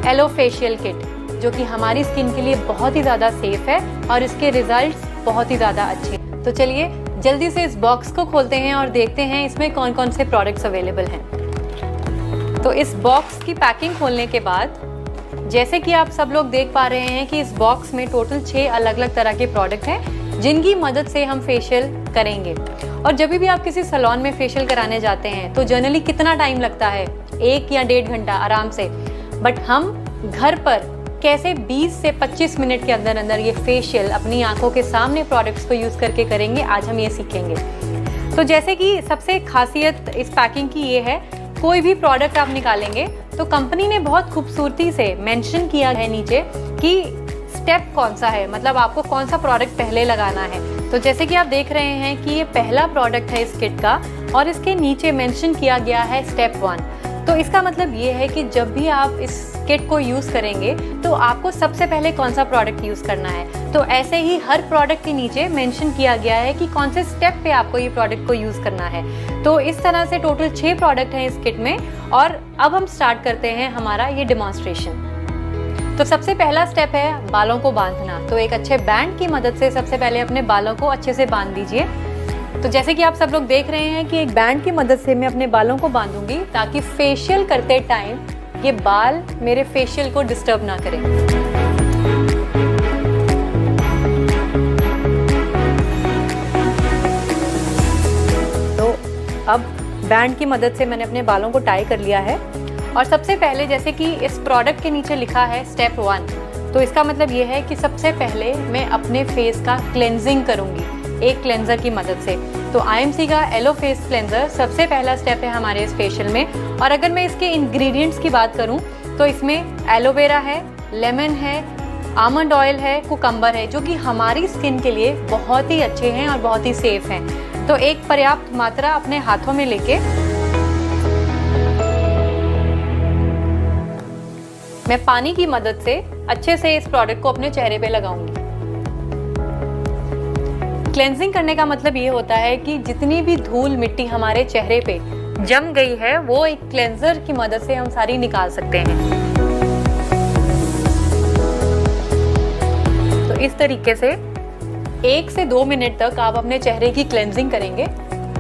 Yellow facial kit, जो कि हमारी स्किन के लिए बहुत ही ज़्यादा सेफ है और इसके रिजल्ट्स बहुत ही ज़्यादा अच्छे। तो चलिए जल्दी से इस बॉक्स को खोलते हैं और देखते हैं इसमें कौन कौन से प्रोडक्ट्स अवेलेबल हैं। तो इस बॉक्स की पैकिंग खोलने के बाद जैसे कि आप सब लोग देख पा रहे हैं कि इस बॉक्स में टोटल 6 अलग अलग तरह के प्रोडक्ट हैं जिनकी मदद से हम फेशियल करेंगे। और जब भी आप किसी सैलून में फेशियल कराने जाते हैं तो जनरली कितना टाइम लगता है, 1 या 1.5 घंटा आराम से। बट हम घर पर कैसे 20 से 25 मिनट के अंदर अंदर ये फेशियल अपनी आंखों के सामने प्रोडक्ट्स को यूज़ करके करेंगे, आज हम ये सीखेंगे। तो जैसे कि सबसे खासियत इस पैकिंग की ये है, कोई भी प्रोडक्ट आप निकालेंगे तो कंपनी ने बहुत खूबसूरती से मेंशन किया है नीचे कि स्टेप कौन सा है, मतलब आपको कौन सा प्रोडक्ट पहले लगाना है। तो जैसे कि आप देख रहे हैं कि ये पहला प्रोडक्ट है इस किट का और इसके नीचे मेंशन किया गया है स्टेप 1। तो इसका मतलब ये है कि जब भी आप इस किट को यूज़ करेंगे तो आपको सबसे पहले कौन सा प्रोडक्ट यूज़ करना है। तो ऐसे ही हर प्रोडक्ट के नीचे मेंशन किया गया है कि कौन से स्टेप पे आपको ये प्रोडक्ट को यूज़ करना है। तो इस तरह से टोटल 6 प्रोडक्ट हैं इस किट में और अब हम स्टार्ट करते हैं हमारा ये डेमोन्स्ट्रेशन। तो सबसे पहला स्टेप है बालों को बांधना। तो एक अच्छे बैंड की मदद से सबसे पहले अपने बालों को अच्छे से बांध दीजिए। तो जैसे कि आप सब लोग देख रहे हैं कि एक बैंड की मदद से मैं अपने बालों को बांधूंगी ताकि फेशियल करते टाइम ये बाल मेरे फेशियल को डिस्टर्ब ना करें। तो अब बैंड की मदद से मैंने अपने बालों को टाई कर लिया है और सबसे पहले जैसे कि इस प्रोडक्ट के नीचे लिखा है स्टेप 1, तो इसका मतलब ये है कि सबसे पहले मैं अपने फेस का क्लेंजिंग करूंगी एक क्लेंजर की मदद से। तो IMC का एलो फेस क्लेंजर सबसे पहला स्टेप है हमारे इस फेशियल में। और अगर मैं इसके इंग्रेडिएंट्स की बात करूं तो इसमें एलोवेरा है, लेमन है, आमंड ऑयल है, कुकम्बर है, जो कि हमारी स्किन के लिए बहुत ही अच्छे हैं और बहुत ही सेफ हैं। तो एक पर्याप्त मात्रा अपने हाथों में लेके मैं पानी की मदद से अच्छे से इस प्रोडक्ट को अपने चेहरे पे लगाऊंगी। क्लेंजिंग करने का मतलब ये होता है कि जितनी भी धूल मिट्टी हमारे चेहरे पे जम गई है वो एक क्लेंजर की मदद से हम सारी निकाल सकते हैं। तो इस तरीके से 1 से 2 मिनट तक आप अपने चेहरे की क्लेंजिंग करेंगे,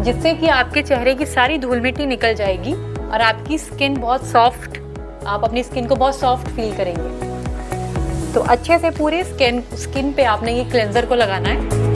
जिससे कि आपके चेहरे की सारी धूल मिट्टी निकल जाएगी और आपकी स्किन बहुत सॉफ्ट, आप अपनी स्किन को बहुत सॉफ्ट फील करेंगे। तो अच्छे से पूरे स्किन पे आपने ये क्लेंजर को लगाना है।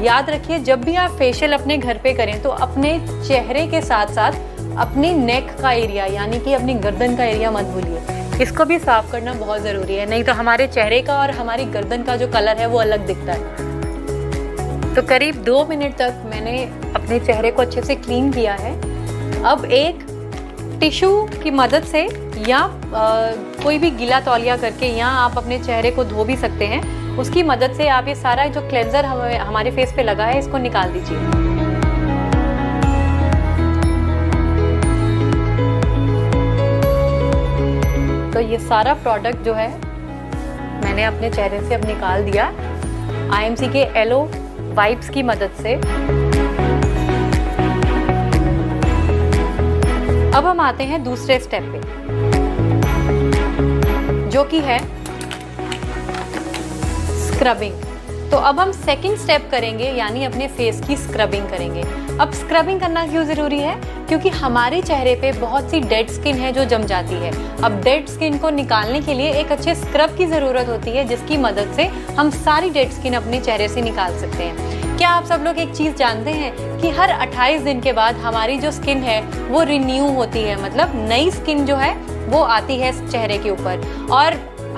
याद रखिए जब भी आप फेशियल अपने घर पे करें तो अपने चेहरे के साथ साथ अपनी नेक का एरिया यानी कि अपनी गर्दन का एरिया मत भूलिए, इसको भी साफ करना बहुत ज़रूरी है, नहीं तो हमारे चेहरे का और हमारी गर्दन का जो कलर है वो अलग दिखता है। तो करीब 2 मिनट तक मैंने अपने चेहरे को अच्छे से क्लीन किया है। अब एक टिश्यू की मदद से या कोई भी गीला तौलिया करके या आप अपने चेहरे को धो भी सकते हैं, उसकी मदद से आप ये सारा जो क्लेंजर हमारे फेस पे लगा है इसको निकाल दीजिए। तो ये सारा प्रोडक्ट जो है मैंने अपने चेहरे से अब निकाल दिया IMC के एलो वाइप्स की मदद से। अब हम आते हैं दूसरे स्टेप पे, जो कि है स्क्रबिंग। तो अब हम सेकंड स्टेप करेंगे, यानी अपने फेस की स्क्रबिंग करेंगे। अब स्क्रबिंग करना क्यों ज़रूरी है? क्योंकि हमारे चेहरे पे बहुत सी डेड स्किन है जो जम जाती है। अब डेड स्किन को निकालने के लिए एक अच्छे स्क्रब की ज़रूरत होती है, जिसकी मदद से हम सारी डेड स्किन अपने चेहरे से निकाल सकते हैं। क्या आप सब लोग एक चीज़ जानते हैं कि हर 28 दिन के बाद हमारी जो स्किन है वो रिन्यू होती है, मतलब नई स्किन जो है वो आती है चेहरे के ऊपर। और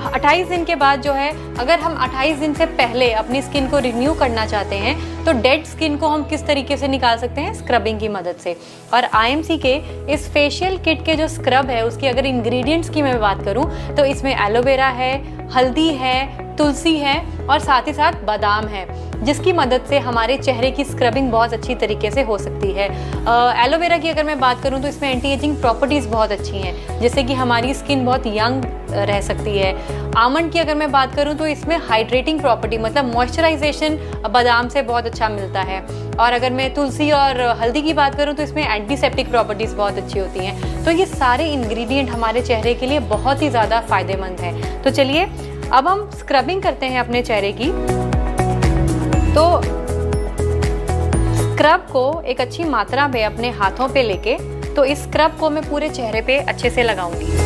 28 दिन के बाद जो है, अगर हम 28 दिन से पहले अपनी स्किन को रिन्यू करना चाहते हैं तो डेड स्किन को हम किस तरीके से निकाल सकते हैं? स्क्रबिंग की मदद से। और IMC के इस फेशियल किट के जो स्क्रब है उसकी अगर इंग्रेडिएंट्स की मैं बात करूं तो इसमें एलोवेरा है, हल्दी है, तुलसी है और साथ ही साथ बादाम है, जिसकी मदद से हमारे चेहरे की स्क्रबिंग बहुत अच्छी तरीके से हो सकती है। एलोवेरा की अगर मैं बात करूं तो इसमें एंटी एजिंग प्रॉपर्टीज़ बहुत अच्छी हैं, जिससे कि हमारी स्किन बहुत यंग रह सकती है। आमंड की अगर मैं बात करूं तो इसमें हाइड्रेटिंग प्रॉपर्टी मतलब मॉइस्चराइजेशन बादाम से बहुत अच्छा मिलता है। और अगर मैं तुलसी और हल्दी की बात करूं तो इसमें एंटीसेप्टिक प्रॉपर्टीज़ बहुत अच्छी होती हैं। तो ये सारे इंग्रेडिएंट हमारे चेहरे के लिए बहुत ही ज़्यादा फायदेमंद हैं। तो चलिए अब हम स्क्रबिंग करते हैं अपने चेहरे की। तो स्क्रब को एक अच्छी मात्रा में अपने हाथों पे लेके, तो इस स्क्रब को मैं पूरे चेहरे पे अच्छे से लगाऊंगी।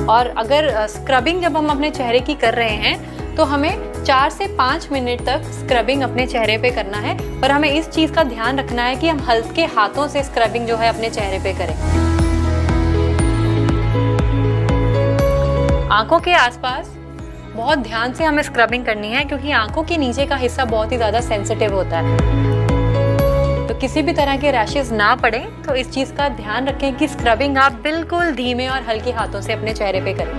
और अगर स्क्रबिंग जब हम अपने चेहरे की कर रहे हैं तो हमें 4 से 5 मिनट तक स्क्रबिंग अपने चेहरे पे करना है। पर हमें इस चीज़ का ध्यान रखना है कि हम हल्के हाथों से स्क्रबिंग जो है अपने चेहरे पे करें। आंखों के आसपास बहुत ध्यान से हमें स्क्रबिंग करनी है, क्योंकि आंखों के नीचे का हिस्सा बहुत ही ज़्यादा सेंसिटिव होता है। तो किसी भी तरह के रैशेस ना पड़े, तो इस चीज़ का ध्यान रखें कि स्क्रबिंग आप बिल्कुल धीमे और हल्के हाथों से अपने चेहरे पे करें।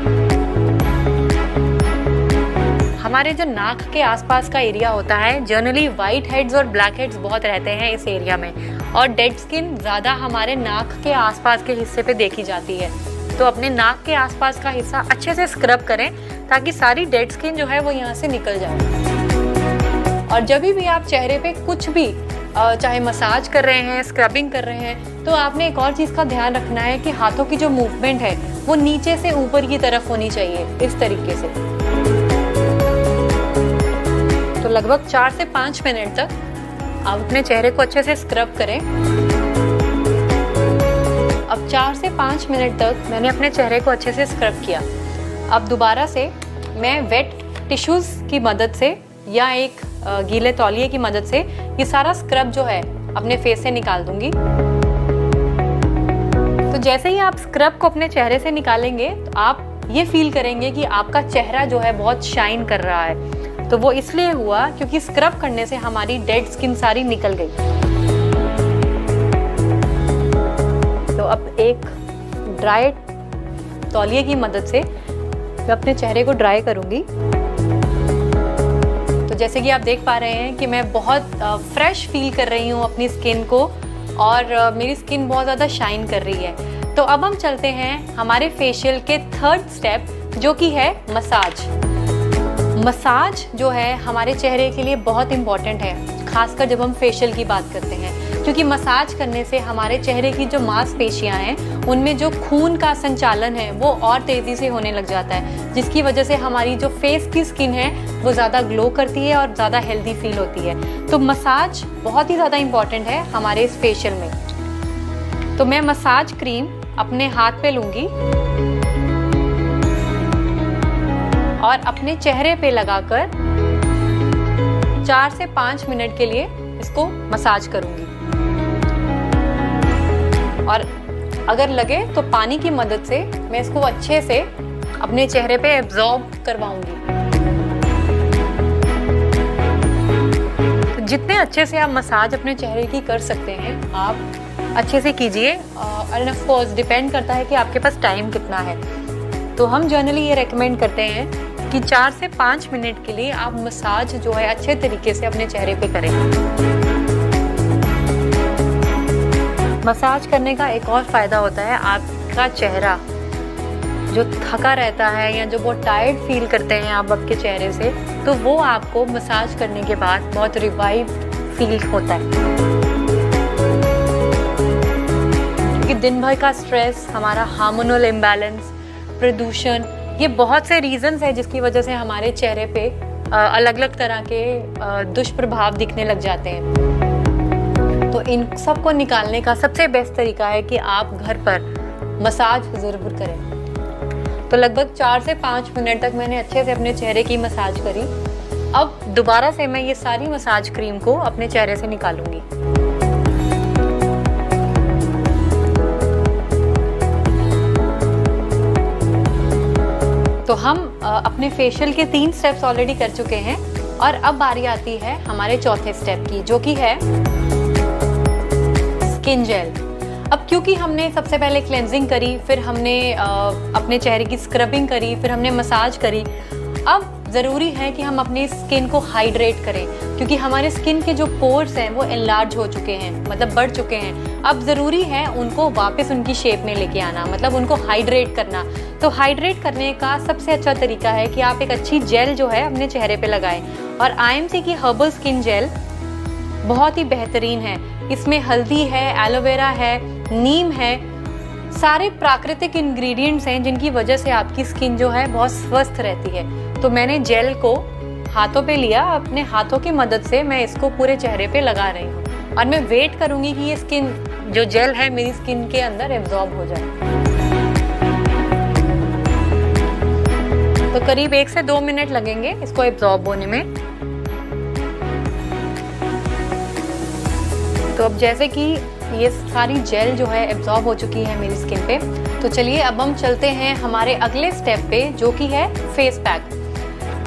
हमारे जो नाक के आसपास का एरिया होता है, जनरली वाइट हेड्स और ब्लैक हेड्स बहुत रहते हैं इस एरिया में, और डेड स्किन ज़्यादा हमारे नाक के आसपास के हिस्से पे देखी जाती है। तो अपने नाक के आसपास का हिस्सा अच्छे से स्क्रब करें ताकि सारी डेड स्किन जो है वो यहाँ से निकल जाए। और जब भी आप चेहरे पे कुछ भी चाहे मसाज कर रहे हैं, स्क्रबिंग कर रहे हैं, तो आपने एक और चीज़ का ध्यान रखना है कि हाथों की जो मूवमेंट है वो नीचे से ऊपर की तरफ होनी चाहिए, इस तरीके से। तो लगभग 4 से 5 मिनट तक आप अपने चेहरे को अच्छे से स्क्रब करें। अब 4 से 5 मिनट तक मैंने अपने चेहरे को अच्छे से स्क्रब किया। अब दोबारा से मैं वेट टिश्यूज़ की मदद से या एक गीले तौलिए की मदद से ये सारा स्क्रब जो है अपने फेस से निकाल दूंगी। तो जैसे ही आप स्क्रब को अपने चेहरे से निकालेंगे तो आप ये फील करेंगे कि आपका चेहरा जो है बहुत शाइन कर रहा है। तो वो इसलिए हुआ क्योंकि स्क्रब करने से हमारी डेड स्किन सारी निकल गई। तो अब एक ड्राई तौलिए की मदद से मैं अपने चेहरे को ड्राई करूंगी। तो जैसे कि आप देख पा रहे हैं कि मैं बहुत फ्रेश फील कर रही हूँ अपनी स्किन को, और मेरी स्किन बहुत ज़्यादा शाइन कर रही है। तो अब हम चलते हैं हमारे फेशियल के 3rd स्टेप, जो कि है मसाज। मसाज जो है हमारे चेहरे के लिए बहुत इम्पॉर्टेंट है, खासकर जब हम फेशियल की बात करते हैं, क्योंकि मसाज करने से हमारे चेहरे की जो मांसपेशियां हैं उनमें जो खून का संचालन है वो और तेज़ी से होने लग जाता है, जिसकी वजह से हमारी जो फेस की स्किन है वो ज़्यादा ग्लो करती है और ज़्यादा हेल्दी फील होती है। तो मसाज बहुत ही ज़्यादा इम्पॉर्टेंट है हमारे इस फेशियल में। तो मैं मसाज क्रीम अपने हाथ पे लूँगी और अपने चेहरे पे लगाकर 4 से 5 मिनट के लिए इसको मसाज करूँगी। और अगर लगे तो पानी की मदद से मैं इसको अच्छे से अपने चेहरे पे एब्जॉर्ब करवाऊंगी। तो जितने अच्छे से आप मसाज अपने चेहरे की कर सकते हैं आप अच्छे से कीजिए, और ऑफ कोर्स डिपेंड करता है कि आपके पास टाइम कितना है। तो हम जनरली ये रेकमेंड करते हैं कि 4 से 5 मिनट के लिए आप मसाज जो है अच्छे तरीके से अपने चेहरे पे करें। मसाज करने का एक और फ़ायदा होता है, आपका चेहरा जो थका रहता है या जो बहुत टायर्ड फील करते हैं आप आपके चेहरे से, तो वो आपको मसाज करने के बाद बहुत रिवाइव फील होता है। क्योंकि दिन भर का स्ट्रेस, हमारा हार्मोनल इम्बैलेंस, प्रदूषण, ये बहुत से रीजंस है जिसकी वजह से हमारे चेहरे पे अलग अलग तरह के दुष्प्रभाव दिखने लग जाते हैं। तो इन सब को निकालने का सबसे बेस्ट तरीका है कि आप घर पर मसाज ज़रूर करें। तो लगभग 4 से 5 मिनट तक मैंने अच्छे से अपने चेहरे की मसाज करी। अब दोबारा से मैं ये सारी मसाज क्रीम को अपने चेहरे से निकालूंगी। तो हम अपने फेशियल के 3 स्टेप्स ऑलरेडी कर चुके हैं, और अब बारी आती है हमारे चौथे स्टेप की, जो कि है स्किन जेल। अब क्योंकि हमने सबसे पहले क्लेंजिंग करी, फिर हमने अपने चेहरे की स्क्रबिंग करी, फिर हमने मसाज करी, अब ज़रूरी है कि हम अपनी स्किन को हाइड्रेट करें, क्योंकि हमारे स्किन के जो पोर्स हैं वो एनलार्ज हो चुके हैं, मतलब बढ़ चुके हैं। अब ज़रूरी है उनको वापस उनकी शेप में लेके आना, मतलब उनको हाइड्रेट करना। तो हाइड्रेट करने का सबसे अच्छा तरीका है कि आप एक अच्छी जेल जो है अपने चेहरे पे लगाएं, और IMC की हर्बल स्किन जेल बहुत ही बेहतरीन है। इसमें हल्दी है, एलोवेरा है, नीम है, सारे प्राकृतिक इंग्रेडिएंट्स हैं जिनकी वजह से आपकी स्किन जो है बहुत स्वस्थ रहती है। तो मैंने जेल को हाथों पे लिया, अपने हाथों की मदद से मैं इसको पूरे चेहरे पे लगा रही हूँ, और मैं वेट करूँगी कि ये स्किन जो जेल है मेरी स्किन के अंदर एब्जॉर्ब हो जाए। तो करीब 1 से 2 मिनट लगेंगे इसको एब्जॉर्ब होने में। तो अब जैसे कि ये सारी जेल जो है एब्जॉर्ब हो चुकी है मेरी स्किन पे, तो चलिए अब हम चलते हैं हमारे अगले स्टेप पे, जो कि है फेस पैक।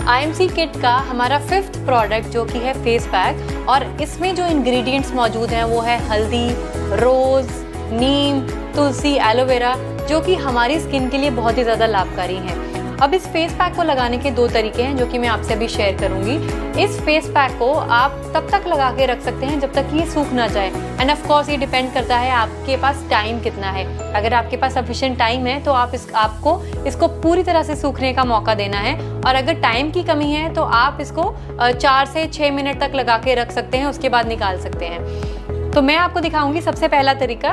IMC किट का हमारा 5th प्रोडक्ट जो कि है फेस पैक, और इसमें जो इंग्रेडिएंट्स मौजूद हैं वो है हल्दी, रोज़, नीम, तुलसी, एलोवेरा, जो कि हमारी स्किन के लिए बहुत ही ज़्यादा लाभकारी हैं। अब इस फेस पैक को लगाने के 2 तरीके हैं जो कि मैं आपसे अभी शेयर करूंगी। इस फेस पैक को आप तब तक लगा के रख सकते हैं जब तक कि ये सूख ना जाए, एंड ऑफ कोर्स ये डिपेंड करता है आपके पास टाइम कितना है। अगर आपके पास सफिशिएंट टाइम है तो आपको इसको पूरी तरह से सूखने का मौका देना है, और अगर टाइम की कमी है तो आप इसको 4 से 6 मिनट तक लगा के रख सकते हैं, उसके बाद निकाल सकते हैं। तो मैं आपको दिखाऊंगी सबसे पहला तरीका।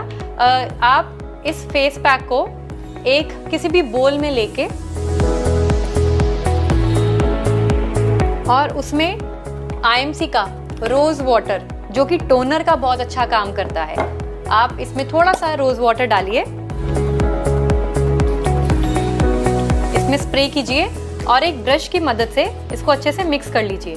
आप इस फेस पैक को किसी भी बोल में लेके और उसमें IMC का रोज़ वाटर, जो कि टोनर का बहुत अच्छा काम करता है, आप इसमें थोड़ा सा रोज़ वाटर डालिए, इसमें स्प्रे कीजिए और एक ब्रश की मदद से इसको अच्छे से मिक्स कर लीजिए।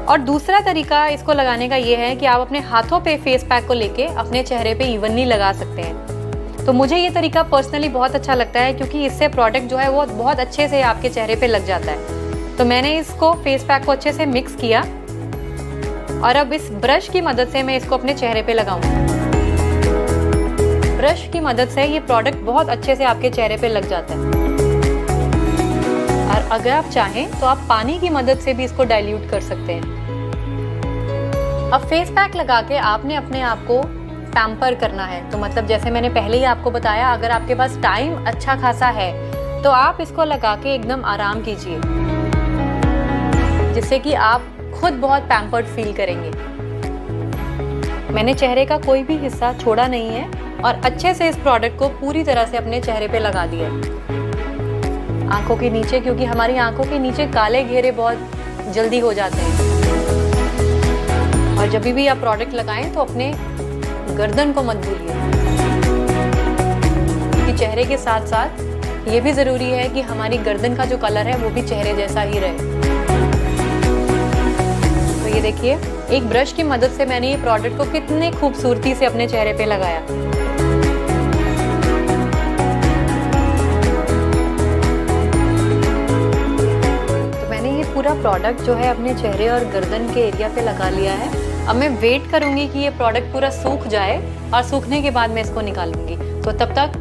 और दूसरा तरीका इसको लगाने का ये है कि आप अपने हाथों पे फेस पैक को लेके अपने चेहरे पे इवनली लगा सकते हैं। तो मुझे ये तरीका पर्सनली बहुत अच्छा लगता है, क्योंकि इससे प्रोडक्ट जो है वो बहुत अच्छे से आपके चेहरे पे लग जाता है। तो मैंने इसको फेस पैक को अच्छे से मिक्स किया, और अब इस ब्रश की मदद से मैं इसको अपने चेहरे पे लगाऊंगी। ब्रश की मदद से ये प्रोडक्ट बहुत अच्छे से आपके चेहरे पे लग जाता है, और अगर आप चाहें तो आप पानी की मदद से भी इसको डाइल्यूट कर सकते हैं। अब फेस पैक लगा के आपने अपने आप को पैम्पर करना है। तो मतलब जैसे मैंने पहले ही आपको बताया, अगर आपके पास टाइम अच्छा खासा है तो आप इसको लगा के एकदम आराम कीजिए, जिससे कि आप खुद बहुत पैम्पर्ड फील करेंगे। मैंने चेहरे का कोई भी हिस्सा छोड़ा नहीं है, और अच्छे से इस प्रोडक्ट को पूरी तरह से अपने चेहरे पे लगा दिया है। आंखों के नीचे, क्योंकि हमारी आंखों के नीचे काले घेरे बहुत जल्दी हो जाते हैं, और जब भी आप प्रोडक्ट लगाएं तो अपने गर्दन को मत भूलिए, क्योंकि चेहरे के साथ साथ ये भी ज़रूरी है कि हमारी गर्दन का जो कलर है वो भी चेहरे जैसा ही रहे। ये देखिए, एक ब्रश की मदद से मैंने ये प्रोडक्ट को कितने खूबसूरती से अपने चेहरे पे लगाया। तो मैंने ये पूरा प्रोडक्ट जो है अपने चेहरे और गर्दन के एरिया पे लगा लिया है। अब मैं वेट करूंगी कि ये प्रोडक्ट पूरा सूख जाए, और सूखने के बाद मैं इसको निकालूंगी। तो तब तक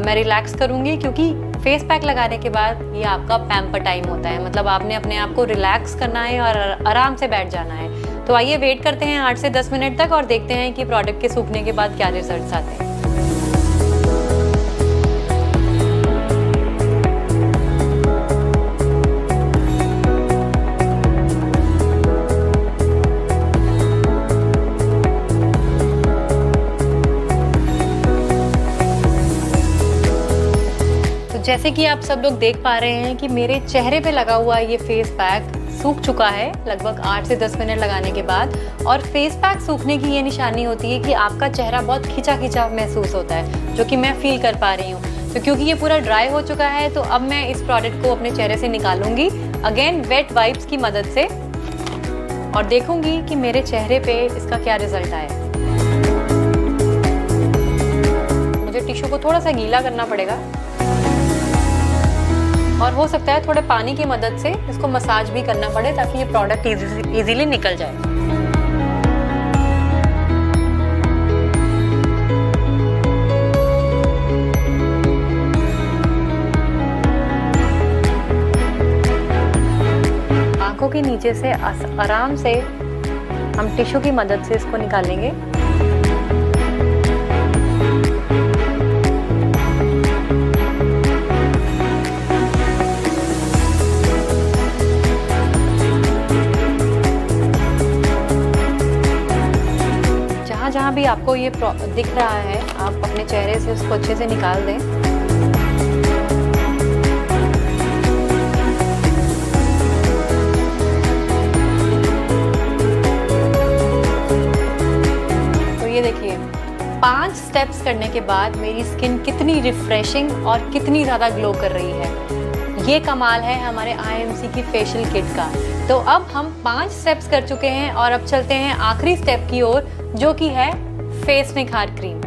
मैं रिलैक्स करूंगी, क्योंकि फेस पैक लगाने के बाद ये आपका पैम्पर टाइम होता है, मतलब आपने अपने आप को रिलैक्स करना है और आराम से बैठ जाना है। तो आइए वेट करते हैं 8 से 10 मिनट तक, और देखते हैं कि प्रोडक्ट के सूखने के बाद क्या रिजल्ट्स आते हैं। जैसे कि आप सब लोग देख पा रहे हैं कि मेरे चेहरे पे लगा हुआ ये फेस पैक सूख चुका है लगभग 8 से 10 मिनट लगाने के बाद। और फेस पैक सूखने की ये निशानी होती है कि आपका चेहरा बहुत खिंचा खिंचा महसूस होता है, जो कि मैं फील कर पा रही हूँ। तो क्योंकि ये पूरा ड्राई हो चुका है, तो अब मैं इस प्रोडक्ट को अपने चेहरे से निकालूंगी, अगेन वेट वाइप्स की मदद से, और देखूंगी कि मेरे चेहरे पे इसका क्या रिजल्ट आया। मुझे टिश्यू को थोड़ा सा गीला करना पड़ेगा, और हो सकता है थोड़े पानी की मदद से इसको मसाज भी करना पड़े, ताकि ये प्रोडक्ट इजीली निकल जाए। के नीचे से आराम से हम टिश्यू की मदद से इसको निकालेंगे। जहाँ भी आपको ये दिख रहा है, आप अपने चेहरे से उसको अच्छे से निकाल दें। तो ये देखिए 5 स्टेप्स करने के बाद मेरी स्किन कितनी रिफ्रेशिंग और कितनी ज़्यादा ग्लो कर रही है। ये कमाल है हमारे IMC की फेशियल किट का। तो अब हम 5 स्टेप्स कर चुके हैं और अब चलते हैं आखिरी स्टेप की ओर, जो कि है फेस निखार क्रीम।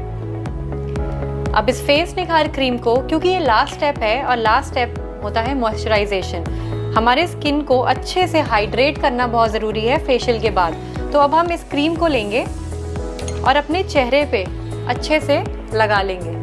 अब इस फेस निखार क्रीम को, क्योंकि ये लास्ट स्टेप है और लास्ट स्टेप होता है मॉइस्चराइजेशन, हमारे स्किन को अच्छे से हाइड्रेट करना बहुत ज़रूरी है फेशियल के बाद। तो अब हम इस क्रीम को लेंगे और अपने चेहरे पे अच्छे से लगा लेंगे।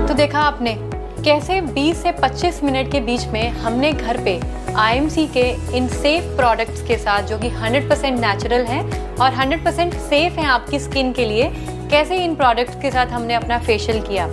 तो देखा आपने कैसे 20 से 25 मिनट के बीच में हमने घर पे IMC के इन सेफ प्रोडक्ट्स के साथ, जो कि 100% नेचुरल हैं और 100% सेफ हैं आपकी स्किन के लिए, कैसे इन प्रोडक्ट्स के साथ हमने अपना फेशियल किया।